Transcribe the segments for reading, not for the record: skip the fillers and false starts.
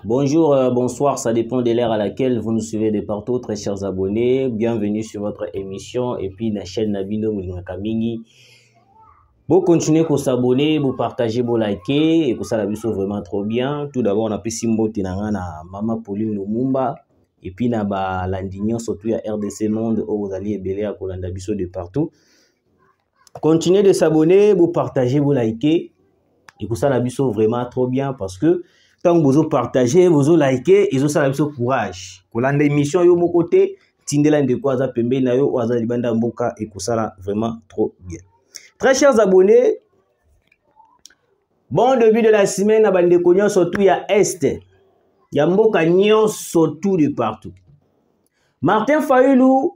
Bonjour, bonsoir, ça dépend de l'heure à laquelle vous nous suivez de partout, très chers abonnés. Bienvenue sur votre émission et puis la chaîne Nabino Moulinakamingi. Vous continuez à s'abonner, vous partagez, vous liker et que ça la vie vraiment trop bien. Tout d'abord, on a pu Simbo Tinangana, Maman Pauline Lumumba et puis na ba Landignon surtout à RDC Monde où vous allez ébeler à Kolanda Bisso de partout. Continuez de s'abonner, vous partagez, vous liker et que ça la vie vraiment trop bien parce que tant que vous partagez, vous likez, et vous avez ce courage. Pour l'émission, yo mon côté, tindela de quoi ça pembe na yo, oaza libanda mboka et que ça vraiment trop bien. Très chers abonnés, bon début de la semaine, à bande de surtout il y a Est, il y a mboka nyon surtout de partout. Martin Fayulu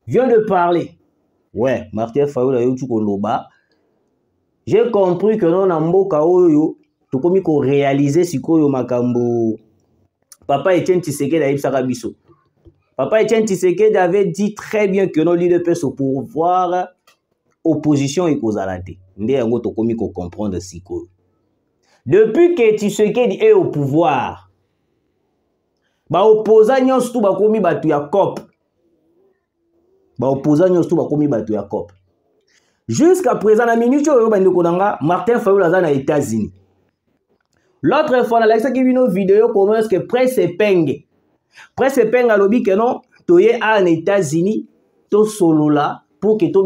vient de parler. Ouais, Martin Fayulu a eu tout koloba. J'ai compris que non a mboka oyo tout comme il faut réaliser ce que makambo Papa Etienne Tshisekedi a ibsaka biso. Papa Etienne Tshisekedi avait dit très bien que nos leaders peuvent au pouvoir opposition et kozalate. Ndé yango to komi ko comprendre siko. Depuis que Tshisekedi est au pouvoir, ba opposant nyonso tout ba komi batu ya COP. Ba opposant nyonso tout ba komi batu ya COP. Jusqu'à présent na minute oyo ba ndeko nanga Martin Fayulu aza na États-Unis. L'autre fois, on a vu une vidéo comment est-ce que Presse Peng a lobby que non, tu es en États-Unis, tu solo là, pour que tu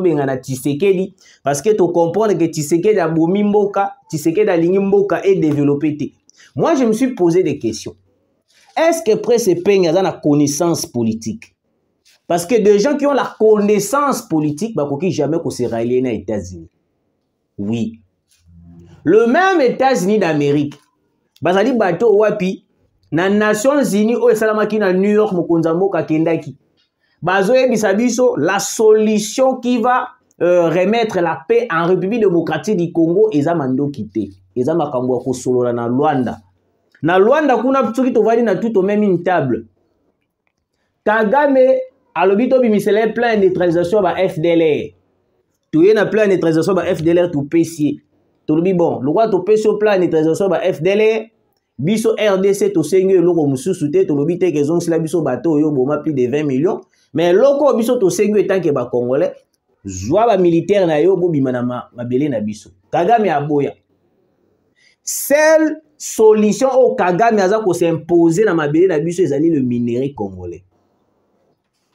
bengana Tshisekedi, parce que tu comprends que Tshisekedi a bomi mboka, Tshisekedi a ligné mboka et développé. Moi, je me suis posé des questions. Est-ce que Presse Peng a la connaissance politique? Parce que des gens qui ont la connaissance politique, bah, qui jamais qu'on s'est rallié aux États-Unis. Oui. Le même États-Unis d'Amérique, bazali bato wapi na Nations Unies o esalamaki na New York mokonzambo kakendaki. Bazo yebisa biso la solution qui va remettre la paix en République démocratique du Congo eza mando kité. Eza makambo ko solola na Luanda. Na Luanda kuna tsoki to vali na tout au même une table. Kagame alobi to bimisele plan de neutralisation ba FDLR. Touye na plan de neutralisation ba FDLR tout PC. Tolobi bon, le roi to peso plan de neutralisation ba FDLR, biso RDC to sengue loko mususu te tolobi te que zon sila biso bateau yo boma plus de 20 millions, mais loko biso to sengue tant que ba congolais, zwa ba militaire na yo bo bimana mabele na biso. Kagame aboya. Seule solution au Kagame aza ko s'imposer na mabele na biso ezali le minerai congolais.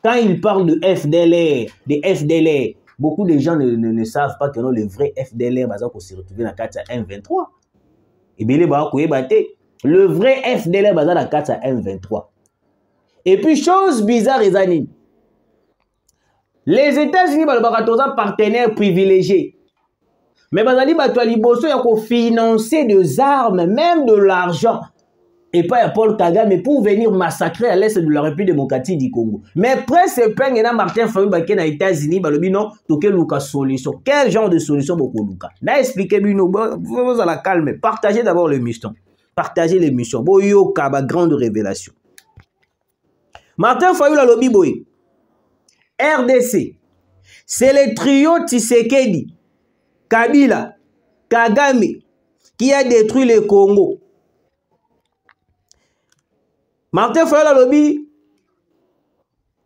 Quand il parle de FDLR, beaucoup de gens ne savent pas que non, le vrai FDLR va se retrouver dans la carte à M23. Et bien, le vrai FDLR va dans la carte à M23. Et puis, chose bizarre, les États-Unis sont un partenaire privilégié. Mais il faut financer des armes, même de l'argent. Et pas à Paul Kagame pour venir massacrer à l'est de la République démocratique du Congo. Mais Presse Peng et Martin Fayulu aux États-Unis, non, toke luka solution. Quel genre de solution beaucoup luka? N'a expliqué bino, vous à la calme. Partagez d'abord l'émission. Partagez l'émission. Boyo kaba grande révélation. Martin Fayulu à lobby boy. RDC. C'est le trio Tshisekedi, Kabila, Kagame qui a détruit le Congo. Martin Fayulu lobby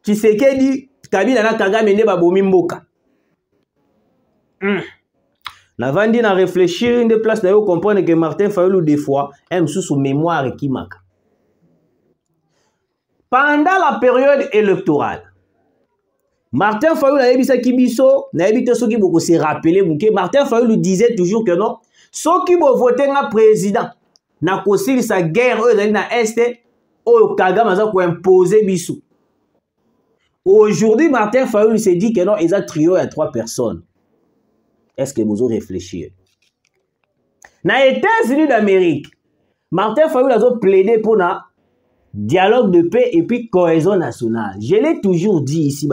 Tshisekedi Kabila na Kagame ne babomi mboka. Na vandi na réfléchir une place d'ailleurs comprendre que Martin Fayulu des fois aime sous mémoire qui marque. Pendant la période électorale, Martin Fayulu a ebisa kibiso na ebite soki boko se rappeler que Martin Fayulu disait toujours que non, soki bo voter un président na kosili sa guerre ezali na est au Kagame a imposé bisou. Aujourd'hui, Martin Fayulu s'est dit que non, il a trio à 3 personnes. Est-ce que vous avez réfléchi? Dans les États-Unis d'Amérique, Martin Fayulu a plaidé pour un dialogue de paix et puis cohésion nationale. Je l'ai toujours dit ici,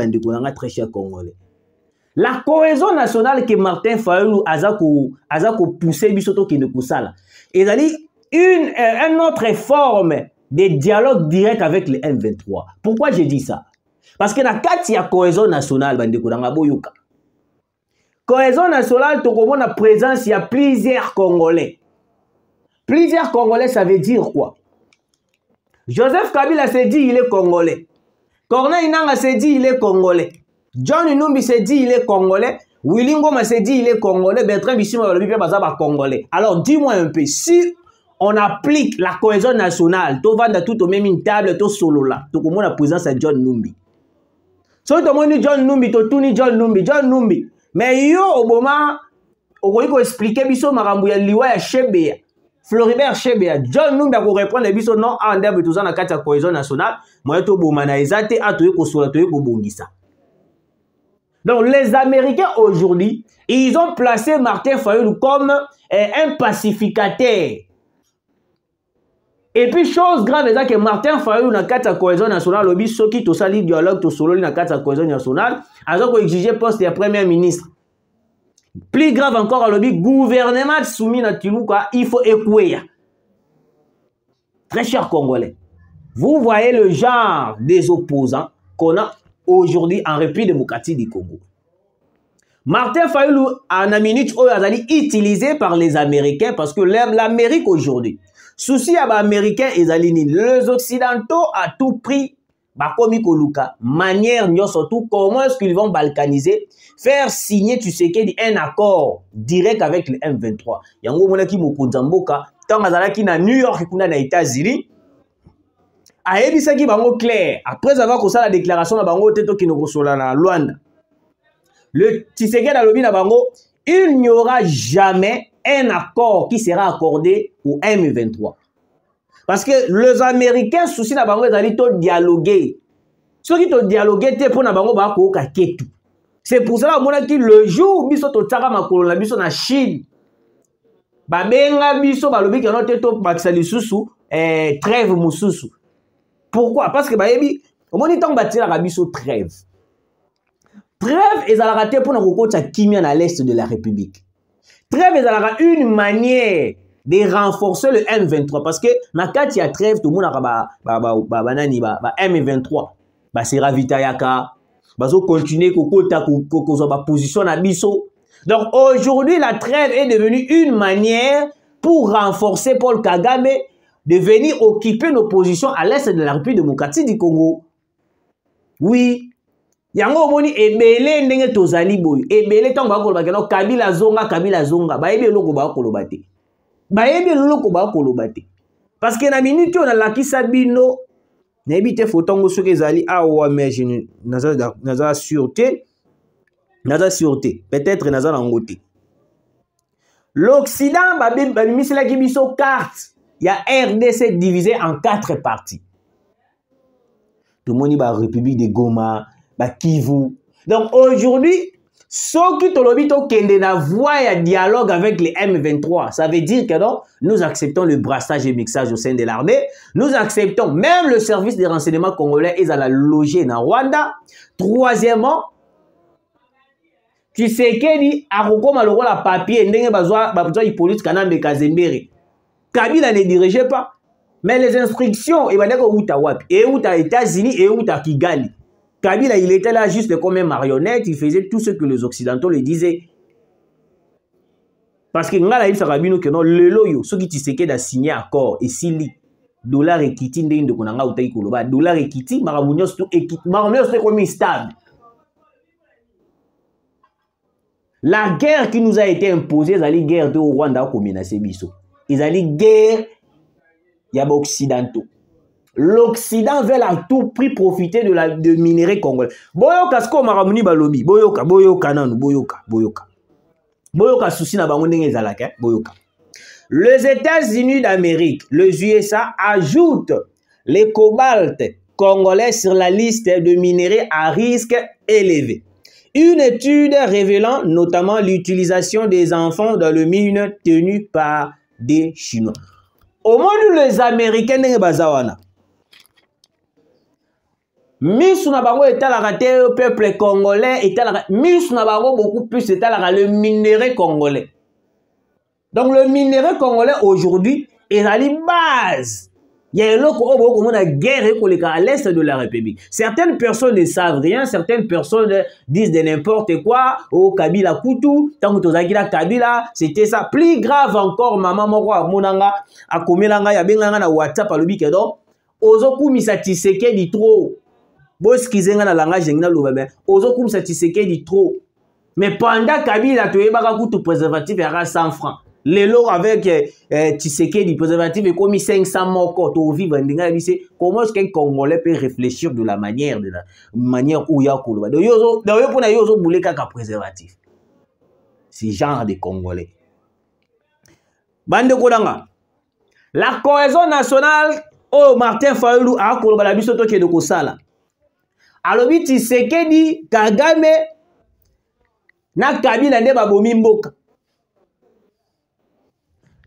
très cher Congolais. La cohésion nationale que Martin Fayulu a poussé bisoto qui ne pousse là. Il a dit une autre forme de dialogue direct avec le M23. Pourquoi j'ai dit ça? Parce que dans le cas de la cohésion nationale, cohésion nationale, tu comprends la présence, il y a plusieurs Congolais. Plusieurs Congolais, ça veut dire quoi? Joseph Kabila s'est dit il est Congolais. Corneille Nangaa s'est dit il est Congolais. John Numbi s'est dit il est Congolais. Willy Ngoma s'est dit il est Congolais. Bertrand Bisimba Congolais. Alors dis-moi un peu, si on applique la cohésion nationale, tu vas tout au même une table, tu solo là, tu commences la présence à John Numbi. Si tu as John Numbi, tu as John Numbi. Mais yo, au moment, on va expliquer biso marambu ya liwa ya Shebea. Floribert Shebea, John Numbi a répondre les biso non en début tout ça na kati ya cohésion nationale, moi to bomana ezate atoye ko sola toye ko bongisa. Donc les Américains aujourd'hui, ils ont placé Martin Fayulu comme un pacificateur. Et puis chose grave c'est que Martin Fayulu na kati ya cohésion nationale lobi soki to sali dialogue to solo na kati ya cohésion nationale, azo ko exiger poste de premier ministre. Plus grave encore à l'objet, gouvernement soumis à Tilouka, il faut écouer. Très chers Congolais, vous voyez le genre des opposants qu'on a aujourd'hui en République démocratique du Congo. Martin Fayulu, en une minute, est utilisé par les Américains parce que l'Amérique aujourd'hui, souci à l'Américain et les Occidentaux à tout prix, manière, surtout comment est-ce qu'ils vont balkaniser, faire signer Tshisekedi un accord direct avec le M23. Yango monaki mokonzamboka tant azalaki na New York kuna na États-Unis. Ayebisaki bango clair après avoir fait la déclaration na bango teto kinoko sola na Luanda. Le Tshisekedi alobi na bango, il n'y aura jamais un accord qui sera accordé au M23. Parce que les Américains, souci na bango ezali to dialoguer. Ceux qui to dialoguer te pour na bango ba ko ka ketu. C'est pour cela que le jour biso to tsaka makolo na biso na Chine. Ba benga biso ba lobi ke no te to bakisa lisusu trêve mususu. Pourquoi? Parce que ba yebi au moni tant batira ka biso trêve. Trêve ezalaka te pour na kokota kimia na l'est de la République. Trêve ezalaka une manière de renforcer le M23 parce que na kati ya trêve tout le monde a banani ba M23 ba se ravitayaka bazo continuer kokota ko ba position na biso. Donc aujourd'hui la trêve est devenue une manière pour renforcer Paul Kagame de venir occuper nos positions à l'est de la République démocratique du Congo. Oui, yango moni ebele ndenge tozali boy ebele tango ba koloba keno Kabila zonga ba ebe loko ba koloba te. Parce que na minute on a lakisa bino na ebite fotongo soki ezali awa mais je naza sûreté peut-être naza na ngote. L'Occident ba misela ki biso carte ya RDC divisé en 4 parties. Tout le monde ba République de Goma, ba Kivu. Donc aujourd'hui ceux qui ont kende na voie ya dialogue avec les M23, ça veut dire que non, nous acceptons le brassage et mixage au sein de l'armée, nous acceptons même le service de renseignement congolais et à la loger na Rwanda. Troisièmement, Tshisekedi a recommandé la papier ndenge bazwa police kanambe Kazembere. Kabila ne dirigeait pas, mais les instructions et bandeko uta wapi et uta États-Unis et uta Kigali. Kabila, il était là juste comme un marionnette, il faisait tout ce que les Occidentaux lui disaient. Parce que ngala il sarabino que non le loyo, ceux qui Tshisekedi a signé accord et sili dollar et kiti ndenge konanga utai koloba dollar et kiti maramunyo surtout comme stable. La guerre qui nous a été imposée, c'est la guerre de Rwanda qui menacé biso. C'est la guerre yaba occidentaux. L'Occident veut à tout prix profiter de minerais congolais. Boyoka sko maramuni balobi, boyoka nanu, boyoka souci na bango ndenge ezalaka, boyoka. Les États-Unis d'Amérique, les USA ajoutent les cobalt congolais sur la liste de minerais à risque élevé. Une étude révélant notamment l'utilisation des enfants dans le mine tenu par des Chinois. Au moment où les Américains n'ont pas Misu na bango etalaka te peuple congolais etalaka misu na bango beaucoup plus etalaka le minerai congolais. Donc le minerai congolais aujourd'hui est la base Il y a une guerre à l'est de la République. Certaines personnes ne savent rien, certaines personnes disent de n'importe quoi. Oh, Kabila Koutou, tant que Kabila, c'était ça. Plus grave encore, maman Moko, Monanga, a Komelanga, Yabenganga na WhatsApp, à l'Obikedon. Ozoku Misatisseke dit trop. Bos Kizenga na langage ngina loubebe. Ozoku Misatisseke dit trop. Mais pendant Kabila, tu es Bakakutu préservatif, il y aura 100 francs. Les lots avec Tshisekedi, préservatif et commis 500 morts, comment est-ce qu'un Congolais peut réfléchir de la manière où il y a Koulouba. D'ailleurs, pour nous, boulé kaka préservatif. C'est genre de Congolais. Bande Kodanga. La cohésion nationale, oh Martin Fayulu a Koulouba la biso toke de Kosala. Alors, Tshisekedi, Kagame, na Kabila ne babomi mboka.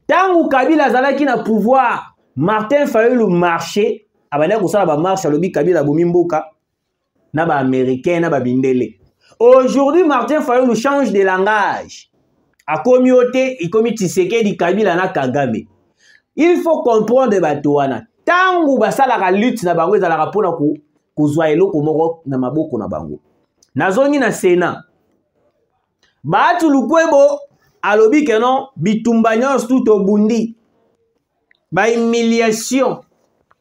Tant que Kabila zalaki na pouvoir, Martin Fayulu marché, abana kosala ba marche alobi Kabila bomimboka na ba américain na ba bindele. Aujourd'hui Martin Fayulu change de langage. A communauté, il commis Tshisekedi Kabila na Kagame. Il faut comprendre bato wana. Tant que basala ka lutte na bango ezala pona ko kozwa eloko moko na maboko na bango. Nazongi na Sénat. Baatu lukwebo alobi que non, bitumbanyos tout au bundi. Ba humiliation,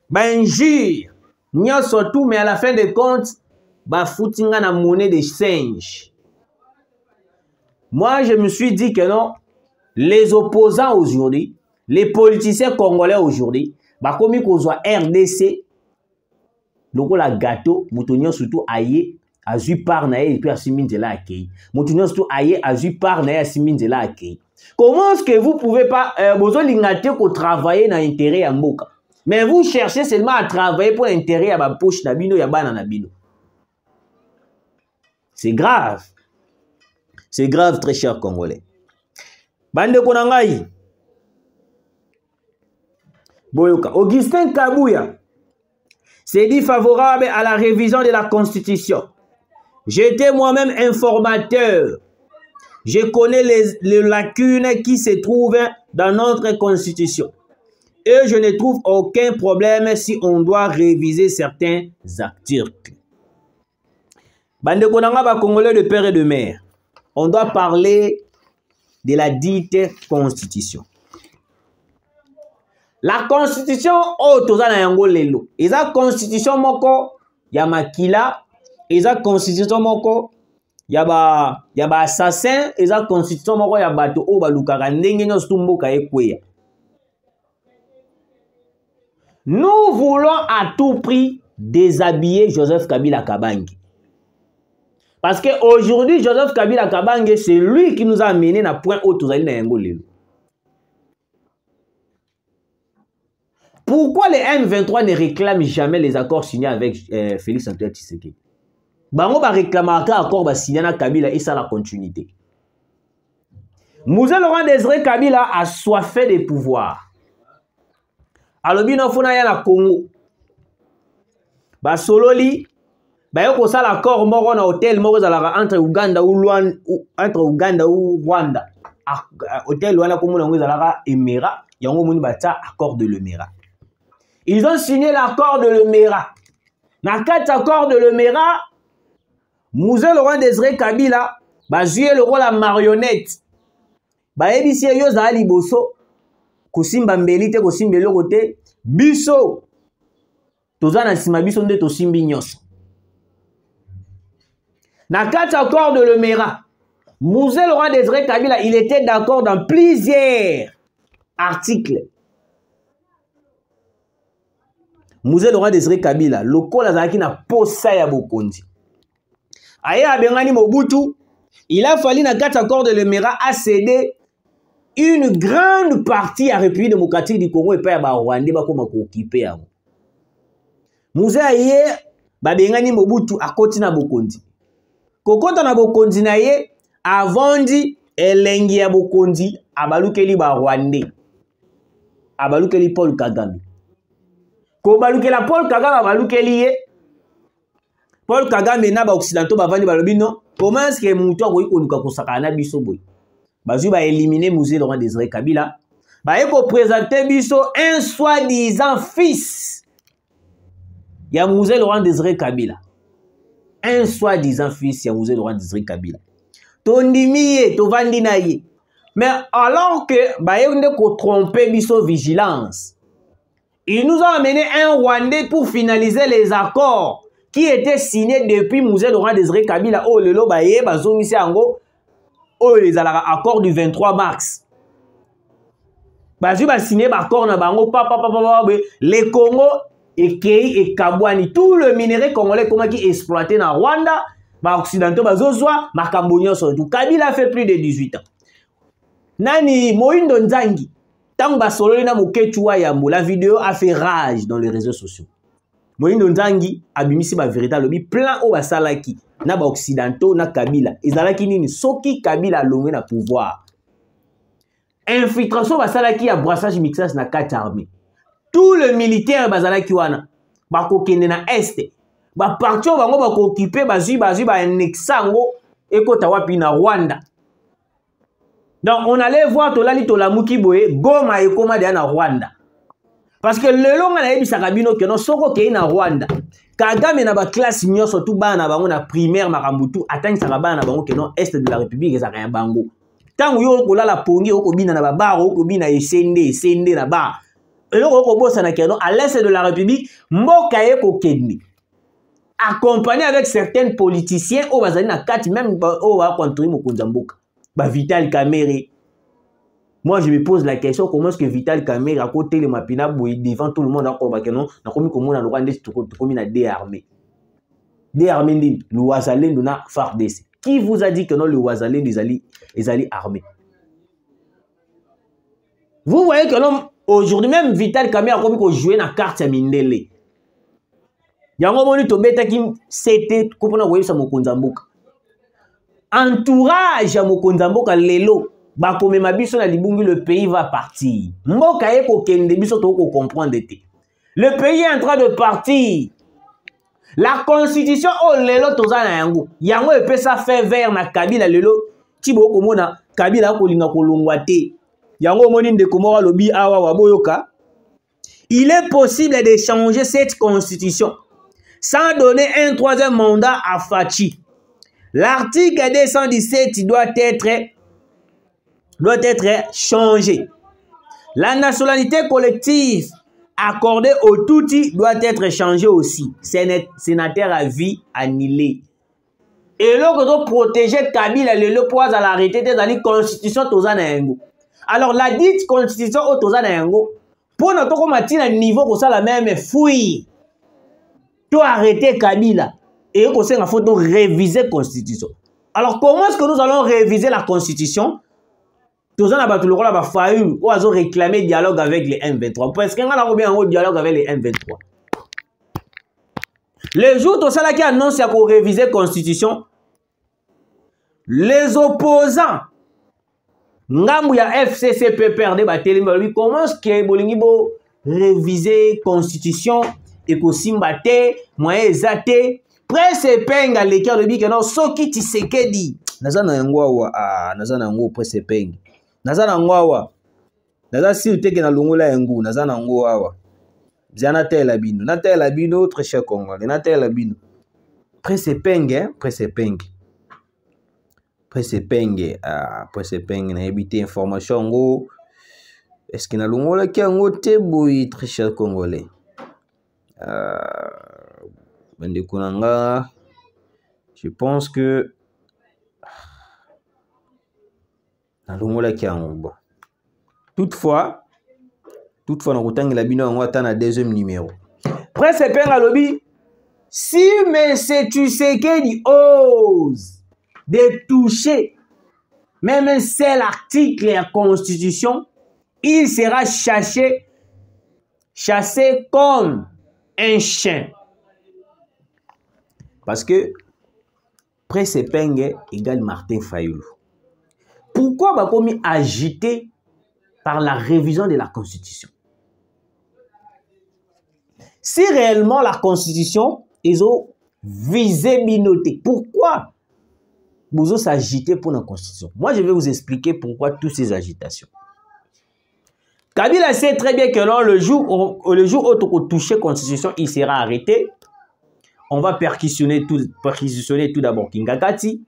ba injure, n'y surtout, mais à la fin de compte, ba foutinga na monnaie de singe. Moi, je me suis dit que non, les opposants aujourd'hui, les politiciens congolais aujourd'hui, ba komi kozwa RDC, loko la gâteau, moutonio surtout aïe. Azu par nae et puis Asimin de la accueil. Moutounion surtout aïe azu par nae Asimin de la accueil. Comment est-ce que vous pouvez pas besoin d'ingate pour travailler dans l'intérêt à Mboka? Mais vous cherchez seulement à travailler pour l'intérêt à ma poche nabino ya bana nabino. C'est grave. C'est grave, très cher Congolais. Bande Konangai. Boyoka. Augustin Kabouya s'est dit favorable à la révision de la Constitution. J'étais moi-même informateur. Je connais les lacunes qui se trouvent dans notre Constitution. Et je ne trouve aucun problème si on doit réviser certains articles. Bande Konanga ba Congolais de père et de mère. On doit parler de la dite Constitution. La Constitution, oh, toza na yango lelo. Eza Constitution moko ya makila. Eza Constitution moko ya ba assassin. Eza Constitution moko ya bato o balukaka ndenge nyonso mboka ekweya. Nous voulons à tout prix déshabiller Joseph Kabila Kabange. Parce que aujourd'hui Joseph Kabila Kabange, c'est lui qui nous a amené à point haut tozali na yango lelo. Pourquoi les M23 ne réclament jamais les accords signés avec Félix Antoine Tshisekedi? Bango ba réclamaka accord ba signé na Kabila et ça la continuité. Mouzé Laurent Désiré Kabila a soifé de pouvoir. Alobi no funa ya na Congo. Ba sololi ba yoko ça l'accord moko na hôtel moko zalaka entre Uganda ou Rwanda. Hôtel wana komo na zalaka Emera, yango moni ba ta accord de l'Emera. Ils ont signé l'accord de l'Emera. Dans quatre accords de l'Emera, Mouzé Laurent Désiré Kabila va jouer le rôle à marionnette. Ba ebisi yo za liboso kosimba mbelite kosimba eloko te biso toza na sima biso nde tosimbi nyonso. Dans quatre accords de l'Emera, Mouzé Laurent Désiré Kabila, il était d'accord dans plusieurs articles. Mouzé Laurent Désiré Kabila, loko la zaki na posa ya bokonzi. Aye abengani Mobutu, il a fallu na quatre accords de l'Emera à céder une grande partie à la République démocratique du Congo et pas à Rwanda ba koma ko occuper yango. Mouzé aye babengani Mobutu akoti na bokonzi. Kokota na bokonzi na ye avondi elengi ya bokonzi abalukeli ba Rwanda. Abalukeli Paul Kagame. Ko balukela Paul Kagame abalukeli ye. Paul Kagame na ba occidentaux bavandi balobi non. Comment est-ce que mutu akoki koluka kosaka na biso boy? Bazui ba éliminer Mouzé Laurent Désiré Kabila. Bah, il faut présenter biso un soi-disant fils. Il y a Mouzé Laurent Désiré Kabila. Un soi-disant fils, il y a Mouzé Laurent Désiré Kabila. Tondimiye, tovandinaye. Mais alors que, bah, il faut tromper biso vigilance. Il nous a amené un Rwandais pour finaliser les accords qui étaient signés depuis Mouzé Laurent Désiré Kabila. Oh, le lobaye, bazongisi ango. Oh, les accords du 23 mars. Bazu ba signé l'accord na bango les Congo et Kei et Kabwani. Tout le minerai congolais comment qui exploité na Rwanda, ba occidentaux bazozwa makambonyo surtout. Kabila a fait plus de 18 ans. Nani Moindo Nzangi. Tant ba sololi na mokechua yambo, la vidéo a fait rage dans les réseaux sociaux. Moindo Nzangi abimisi ba véritable plan o basalaki na ba occidentaux na Kabila. Ezalaki nini soki Kabila longé na pouvoir. Infiltration basalaki à brassage mixage na 4 armées. Tout le militaire bazalaki wana bakokende na est. Ba parti bango bako occuper bazui ba annexango ekota wapi na Rwanda. Donc on allait voir tolali tolamuki boye Goma et koma de na Rwanda. Parce que le long na yebisaka bino ke no soko ke na Rwanda. Kagame na ba classe nyonso tout bana bango na primaire makambutu atani saka bana bango ke no est de la République ezaka ya bango. Tango yo kolala pongi okobina na babar okobina esende na bar eloko okobosa na keno à l'est de la République mboka ye kokende accompagné avec certains politiciens au bazali na kati même au va contribuer mokonza mboka ba Vital Kamerhe. Moi je me pose la question comment est-ce que Vital Kamerhe à côté le mapina boy devant tout le monde akoba keno na komi komona no rwanda tokomi na deux armées ndi le Wazalendo na FARDC. Qui vous a dit que non, le Wazalendo les alliés armés? Vous voyez que non, aujourd'hui même Vital Kamerhe a comme jouer na carte à Mindele. Yango moni to beta ki c'était kopona voyer sa mokonza mboka. Entourage à mokonza mboka lelo ba komema biso na libungi le pays va partir. Mboka ye ko kende biso to ko comprendre te. Le pays est en train de partir. La constitution oh lelo tozana yango yango epesa fait vert na Kabila lelo tibo komona Kabila kolinga kolongwa te yango moni ndeko moko lobi awa waboyoka. Il est possible de changer cette constitution sans donner un troisième mandat à Fachi. L'article 217 doit être changé. La nationalité collective accordé au Tutsi doit être changé aussi. Sénateur à vie annulé. Et là, on doit protéger Kabila, le poids à l'arrêté de la constitution Tozanaengo. Alors, la dite constitution au Tozanaengo, pour notre niveau, pour ça la même fouille. Tout arrêter Kabila. Et on sait qu'il faut réviser la constitution. Alors, comment est-ce que nous allons réviser la constitution? Tous en abattu le rôle à Fayoum ou à réclamer dialogue avec les M23. Parce qu'on a bien un dialogue avec les M23. Les jours tout ça qui annonce qu'on réviser la constitution, les opposants, Ngambouya FCCP perdent comment est-ce que Bolingibo réviser la constitution et que Simbate, moyen zate, presse penga l'écart de bique non, soki Tshisekedi. Nazana ngwawa nazana ngo presse penga. Nazana ngwawa. Naza si uteke na longola yangu, nazana ngwawa. Ziana tela bino, na tela bino très cher Congolais, na tela bino. Presse penga, presse penga. Presse penga na habité information ngo. Est-ce que na longola ki ngo te boy très cher Congolais. Bende kunanga, je pense que bon. Toutefois, dans le la bino on attend un deuxième numéro. Presse penga lobby. Si M. Tshisekedi ose de toucher même un seul article de la Constitution, il sera chassé comme un chien. Parce que Presse Pengue égale Martin Fayoulou. Pourquoi Bakomi agité par la révision de la Constitution? Si réellement la Constitution ils ont visé binoté, pourquoi vous s'agitez pour la Constitution? Moi, je vais vous expliquer pourquoi toutes ces agitations. Kabila sait très bien que non, le jour où tu touches la constitution, il sera arrêté. On va perquisitionner tout d'abord Kingakati,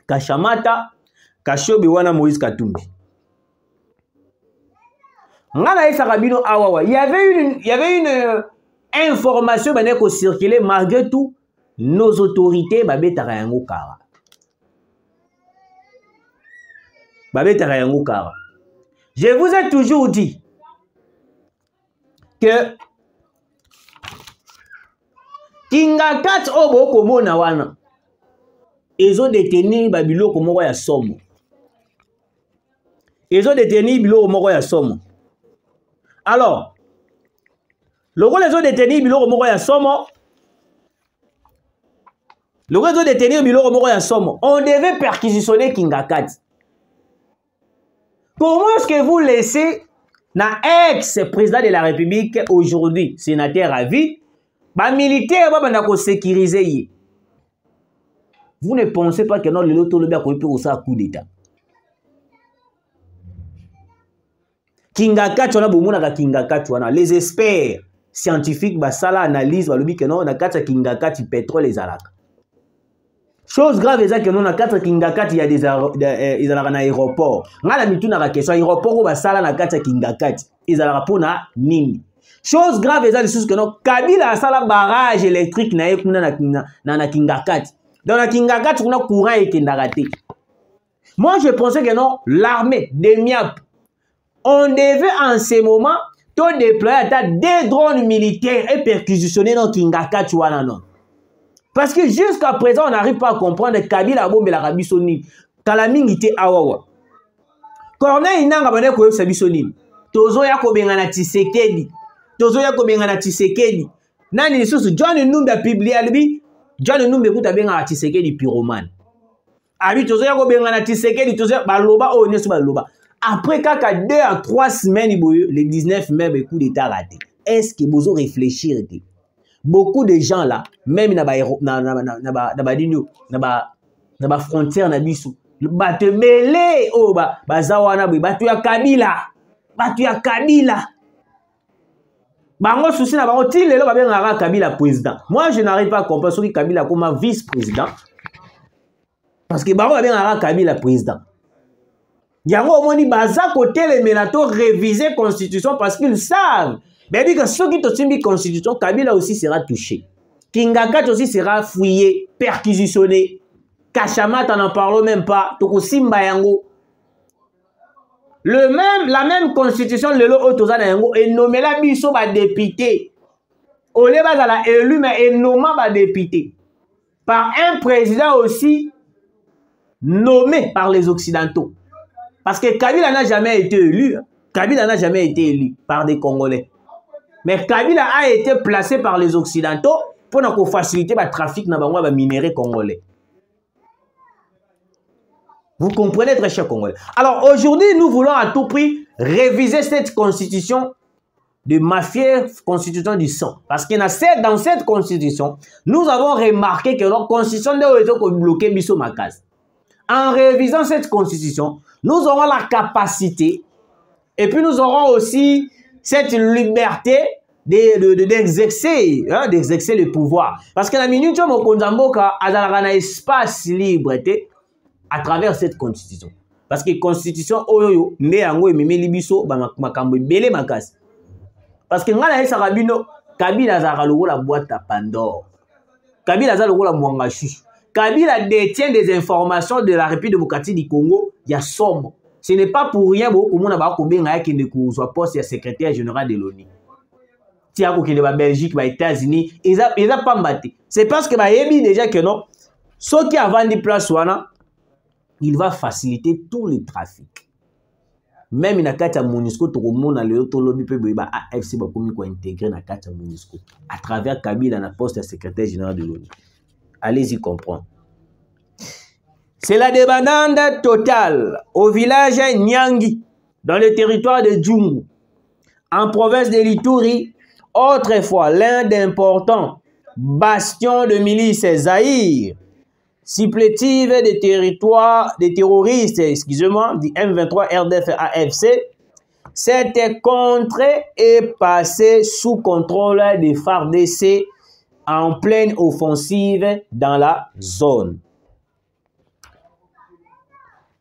Kashamata, Kashobi wana Moïse Katumbi. Il y avait une information qui circulait malgré tout. Nos autorités babetaka yango kara. Je vous ai toujours dit que Kingakat obo komona wana ils ont détenu babilo komoko ya somo. Ils ont détenu bilo komoko ya somo. Alors, le rôle les ont détenu bilo komoko ya somo. Le réseau de tenir Biloko Moko ya Somo, on devait perquisitionner Kingakat. Comment est-ce que vous laissez un ex-président de la République, aujourd'hui sénateur à vie, un militaire va sécuriser? Vous ne pensez pas que non, le loto a coup d'État? Kingakat, on a beaucoup de Kingakat, les experts scientifiques, basala analyse, que non, on a Kingakat, pétrole et alaka. Chose grave, c'est que nous, dans 4 Kingakat, il y a des aéroports. On a la question, aéroport ou basala na 4 Kingakat, ils ont pour na nini. Chose grave, c'est que nous, Kabila a sala barrage électrique na Kingakat. Dans la Kingakat, on a courant et Kindagate. Moi, je pensais que non, l'armée des MIAP, on devait en ce moment tout déployer des drones militaires et perquisitionner dans Kingakat ou non. Parce que jusqu'à présent, on n'arrive pas à comprendre Kabila bombe la Rabisoni. Kalamingi te awawa. Corneille Inanga bane ko yebisa biso nini. Tozo ya ko benga na Tshisekedi. Nani lisusu John Numbi a publié alibi. John Numbi kuta benga na Tshisekedi pyromane. Abi tozo ya ko benga na Tshisekedi tozo baloba o nesu baloba. Après kaka 2 à 3 semaines le 19 mai be coup d'état raté. Est-ce que vous réfléchir? Beaucoup de gens là, même na frontière na biso, bate belé oh bazawana batu ya Kabila. Bango souci na bango ti lelo ba benga Kabila président. Moi je n'arrive pas à comprendre ce que Kabila comme vice-président. Parce que bango ba benga Kabila président. Yango omoni baza côté les menato réviser constitution parce qu'ils savent. Mais bien que ceux qui ont une constitution, Kabila aussi sera touché. Kingakat aussi sera fouillé, perquisitionné. Kachamat, on n'en parle même pas. Tokosimba yango. La même constitution, le lot autozana yango, et nommé la biso ba député. Olé ba la élu, mais et nommé ba député. Par un président aussi nommé par les Occidentaux. Parce que Kabila n'a jamais été élu. Kabila n'a jamais été élu par des Congolais. Mais Kabila a été placé par les Occidentaux pour faciliter le trafic de minéraux congolais. Vous comprenez, très cher Congolais. Alors aujourd'hui, nous voulons à tout prix réviser cette constitution de mafia, constitution du sang. Parce que dans cette constitution, nous avons remarqué que notre constitution est bloquée biso makas. En révisant cette constitution, nous aurons la capacité et puis nous aurons aussi cette liberté d'exercer le pouvoir. Parce que la minute où on a un espace libre à travers cette constitution. Parce que la constitution, parce que Kabila a la boîte à Pandore. Kabila a la Mwangachu. Kabila détient des informations de la République démocratique du Congo. Il y a somme. Ce n'est pas pour rien que nous soit poste secrétaire général de l'ONU. Si vous avez la Belgique, les États-Unis, ils n'ont pas battu. C'est parce que déjà que non, ceux qui ont vendu place, il va faciliter tout le trafic. Même dans le MONUSCO, tout le monde a AFC va intégrer dans le MONUSCO à travers Kabila, dans poste secrétaire général de l'ONU. Allez-y comprendre. C'est la débandade totale au village Nyangi, dans le territoire de Djungu, en province de l'Ituri, autrefois l'un des importants bastions de milices Zaïre, supplétive des territoires des terroristes, excusez-moi, du M23 RDF AFC, Cette contrée est passée sous contrôle des FARDC en pleine offensive dans la zone.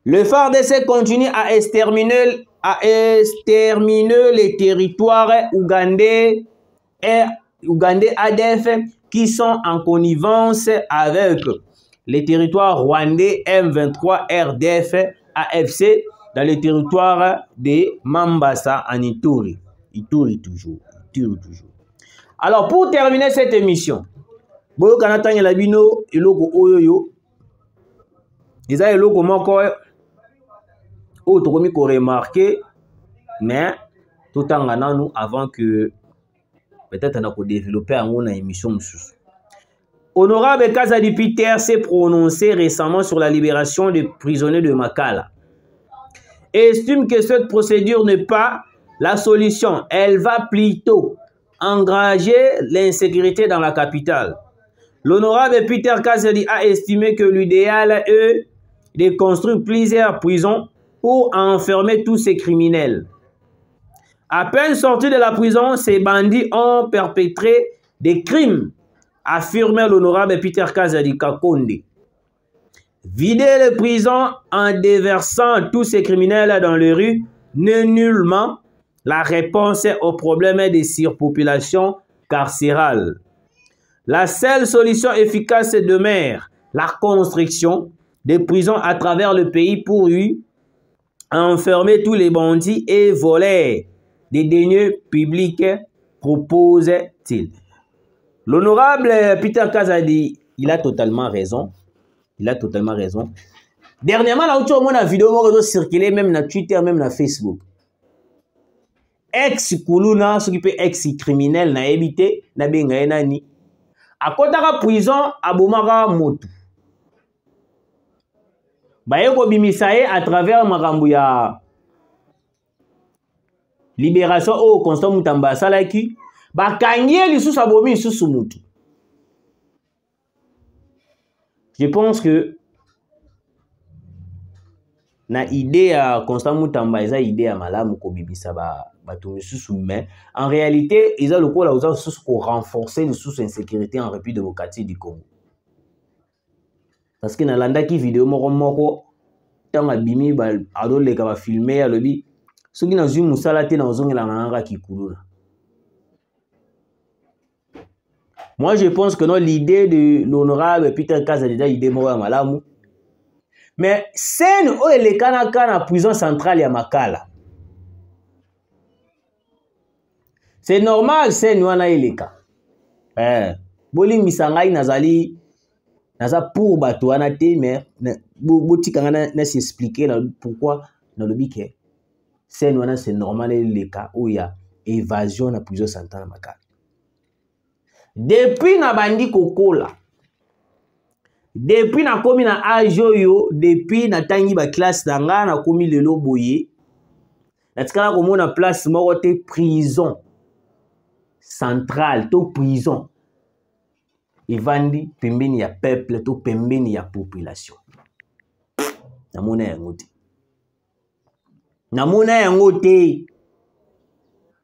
Le FARDC continue à exterminer les territoires ougandais et ougandais ADF qui sont en connivence avec les territoires rwandais M23 RDF AFC dans les territoires de Mambasa en Ituri. Ituri toujours. Alors pour terminer cette émission, boyo kanatanya labino eloko oyoyo eza eloko moko o tokomi ko remarquer mais tout en nous avant que peut-être on a développer en émission mususu. Honorable Kazadi Peter s'est prononcé récemment sur la libération des prisonniers de Makala et estime que cette procédure n'est pas la solution. Elle va plutôt engager l'insécurité dans la capitale. L'honorable Peter Kazadi a estimé que l'idéal est de construire plusieurs prisons pour enfermer tous ces criminels. À peine sortis de la prison, ces bandits ont perpétré des crimes, affirmait l'honorable Peter Kazadi Kakonde. Vider les prisons en déversant tous ces criminels dans les rues n'est nullement la réponse au problème des surpopulations carcérales. La seule solution efficace demeure la construction des prisons à travers le pays pour y enfermer tous les bandits et voleurs des deniers publics, propose-t-il. L'honorable Peter Kazadi, il a totalement raison. Dernièrement, là où tu as une vidéo qui circulé même sur Twitter, même sur Facebook. Ex-Kuluna, ce qui peut ex-criminel, na évité, na benga nani. À côté de la prison, à Bomara Motu. Bayeko bimisaye à travers Marambuya libération au Constant Mutamba Salaki. Bakangie l'issue sabomi sous Mutu. Je pense que na idée à Constant Mutamba, ils ont idée à Malamu ko bibisa mais en réalité, ils ont le coup là pour renforcer le sous-insécurité en République démocratique du Congo. Parce que dans l'anda qui vidéo moko tant abimi ba adole ka ba filmer alobi soki na zui musala te na ozongela nganga kikuluna. Moi je pense que non l'idée de l'honorable Peter Kazadi déjà idée moko malamu. Mais c'est o elekana kana prison centrale ya Makala. C'est normal, c'est nous wana eleka. Boli misangai nazali naza pour bato wana te mais boti kanga na s'expliquer pourquoi dans le bique. C'est nous wana c'est normal eleka où il y a évasion na prison centrale Makala. Depuis na bandi kokola. Depuis na komi na ajoyo, depuis na tangi ba classe danga na komi lelo boye. Na tikala ko mona place moko te prison centrale to prison. Ivandi pembeni ya peuple to pembeni ya population. Namona yango te.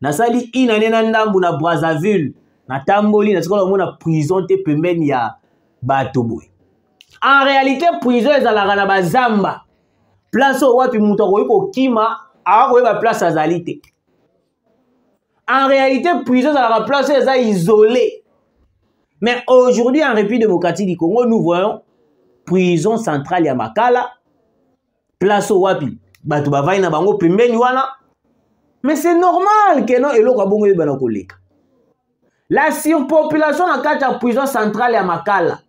Nasali inane na ndambu na Brazzaville. Na tamboli na tikala mona prison te pembeni ya bato boye. En réalité, prison est à la bazamba. Place au wapi mutoko kima, awa ba place azalite. En réalité, prison est à la place isolée. Mais aujourd'hui, en République démocratique du Congo, nous voyons prison centrale ya Makala, place au wapi, batu bavai na bango pembeni wana. Mais c'est normal que non eloko abongo yebana koleka. La surpopulation na kati ya prison centrale ya Makala.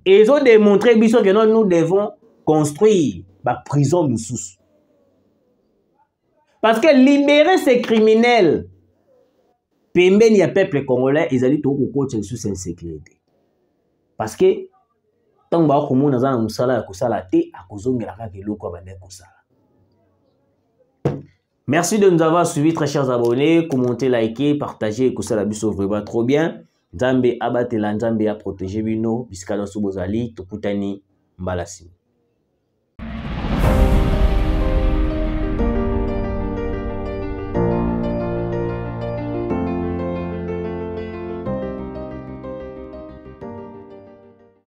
Et ils ont démontré que nous devons construire la prison de sous. Parce que libérer ces criminels, pembeni ya peuple congolais, ils allaient tout au coach sous insécurité. Parce que tant que nous avons musala kusala te akozongela kaka eloko abande kusala. Merci de nous avoir suivis, très chers abonnés. Commentez, likez, partagez, kusala biso vraiment trop bien. Nzambe abatela, Nzambe a protégé bino biskala sobozali tokutani mbalasi.